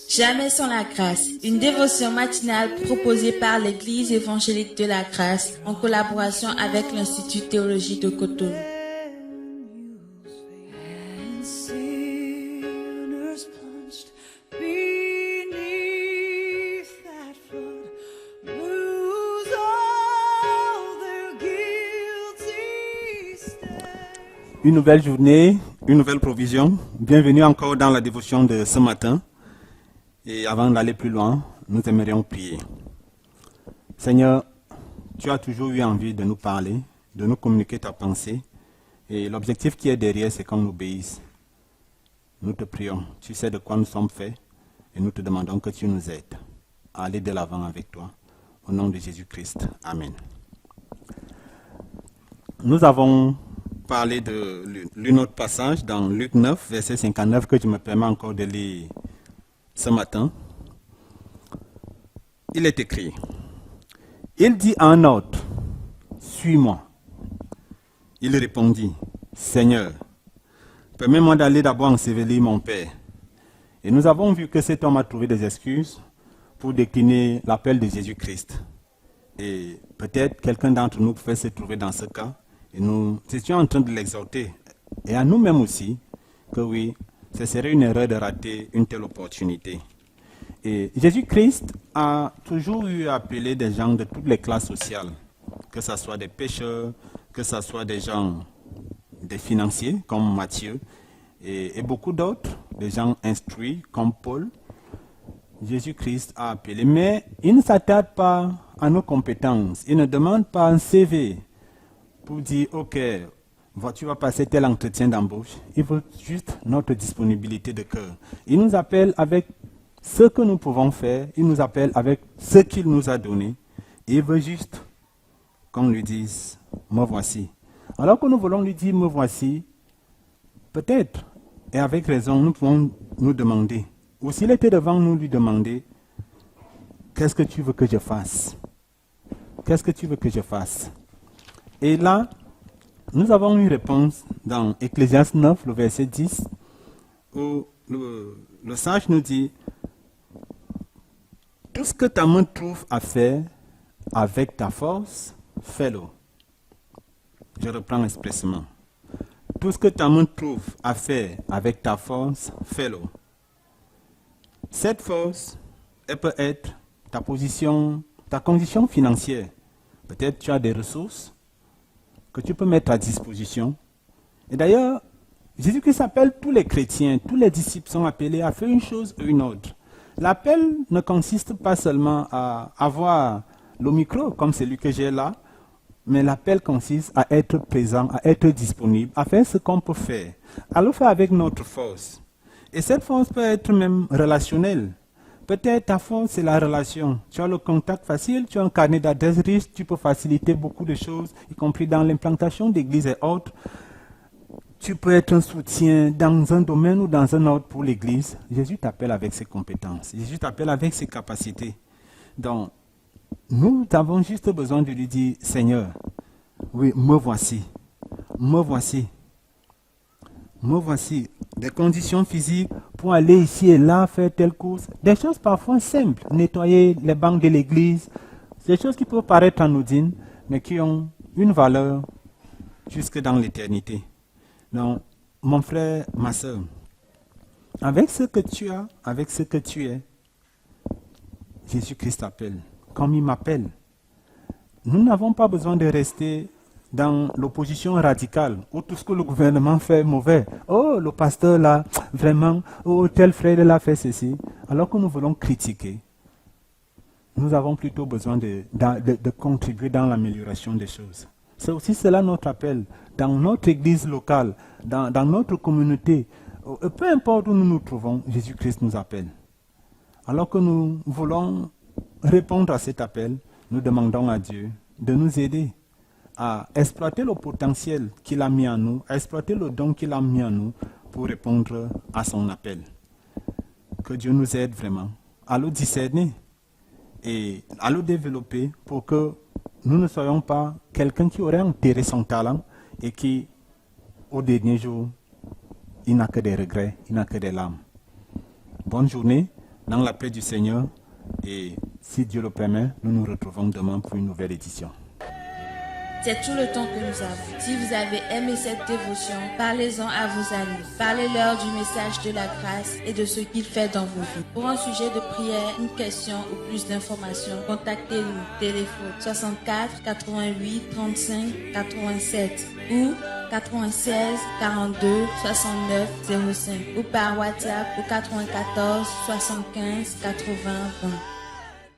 Jamais sans la grâce, une dévotion matinale proposée par l'Église évangélique de la grâce en collaboration avec l'Institut théologique de Cotonou. Une nouvelle journée, une nouvelle provision. Bienvenue encore dans la dévotion de ce matin. Et avant d'aller plus loin, nous aimerions prier. Seigneur, tu as toujours eu envie de nous parler, de nous communiquer ta pensée. Et l'objectif qui est derrière, c'est qu'on obéisse. Nous te prions. Tu sais de quoi nous sommes faits. Et nous te demandons que tu nous aides à aller de l'avant avec toi. Au nom de Jésus-Christ. Amen. Nous avons parlé de l'un autre passage dans Luc 9, verset 59, que je me permets encore de lire ce matin. Il est écrit, il dit à un autre, suis-moi. Il répondit, Seigneur, permets-moi d'aller d'abord ensevelir mon père. Et nous avons vu que cet homme a trouvé des excuses pour décliner l'appel de Jésus-Christ. Et peut-être quelqu'un d'entre nous pouvait se trouver dans ce cas. Et nous étions en train de l'exhorter, et à nous-mêmes aussi, que oui, ce serait une erreur de rater une telle opportunité. Et Jésus-Christ a toujours eu à appeler des gens de toutes les classes sociales, que ce soit des pêcheurs, que ce soit des gens, des financiers, comme Matthieu, et beaucoup d'autres, des gens instruits, comme Paul. Jésus-Christ a appelé, mais il ne s'attarde pas à nos compétences, il ne demande pas un CV, pour dire, ok, tu vas passer tel entretien d'embauche. Il veut juste notre disponibilité de cœur. Il nous appelle avec ce que nous pouvons faire. Il nous appelle avec ce qu'il nous a donné. Il veut juste qu'on lui dise, me voici. Alors que nous voulons lui dire, me voici, peut-être, et avec raison, nous pouvons nous demander, ou s'il était devant nous, lui demander, qu'est-ce que tu veux que je fasse? Qu'est-ce que tu veux que je fasse? Et là, nous avons une réponse dans Ecclésiaste 9, le verset 10, où le sage nous dit, tout ce que ta main trouve à faire avec ta force, fais-le. Je reprends expressément. Tout ce que ta main trouve à faire avec ta force, fais-le. Cette force, elle peut être ta position, ta condition financière. Peut-être tu as des ressources que tu peux mettre à disposition. Et d'ailleurs, Jésus-Christ appelle tous les chrétiens, tous les disciples sont appelés à faire une chose ou une autre. L'appel ne consiste pas seulement à avoir le micro, comme celui que j'ai là, mais l'appel consiste à être présent, à être disponible, à faire ce qu'on peut faire, à le faire avec notre force. Et cette force peut être même relationnelle. Peut-être ta force, c'est la relation. Tu as le contact facile, tu as un carnet d'adresses riche, tu peux faciliter beaucoup de choses, y compris dans l'implantation d'églises et autres. Tu peux être un soutien dans un domaine ou dans un autre pour l'église. Jésus t'appelle avec ses compétences. Jésus t'appelle avec ses capacités. Donc, nous avons juste besoin de lui dire, Seigneur, oui, me voici. Me voici. Me voici. Des conditions physiques pour aller ici et là, faire telle course. Des choses parfois simples. Nettoyer les bancs de l'église. Des choses qui peuvent paraître anodines, mais qui ont une valeur jusque dans l'éternité. Donc, mon frère, ma soeur, avec ce que tu as, avec ce que tu es, Jésus-Christ t'appelle, comme il m'appelle. Nous n'avons pas besoin de rester dans l'opposition radicale, où tout ce que le gouvernement fait est mauvais. Oh, le pasteur là, vraiment, oh, tel frère là fait ceci. Alors que nous voulons critiquer, nous avons plutôt besoin de contribuer dans l'amélioration des choses. C'est aussi cela notre appel, dans notre église locale, dans notre communauté. Peu importe où nous nous trouvons, Jésus-Christ nous appelle. Alors que nous voulons répondre à cet appel, nous demandons à Dieu de nous aider à exploiter le potentiel qu'il a mis en nous, à exploiter le don qu'il a mis en nous pour répondre à son appel. Que Dieu nous aide vraiment à le discerner et à le développer pour que nous ne soyons pas quelqu'un qui aurait enterré son talent et qui, au dernier jour, il n'a que des regrets, il n'a que des larmes. Bonne journée, dans la paix du Seigneur, et si Dieu le permet, nous nous retrouvons demain pour une nouvelle édition. C'est tout le temps que nous avons. Si vous avez aimé cette dévotion, parlez-en à vos amis. Parlez-leur du message de la grâce et de ce qu'il fait dans vos vies. Pour un sujet de prière, une question ou plus d'informations, contactez-nous. Téléphone 64 88 35 87 ou 96 42 69 05 ou par WhatsApp au 94 75 80 20.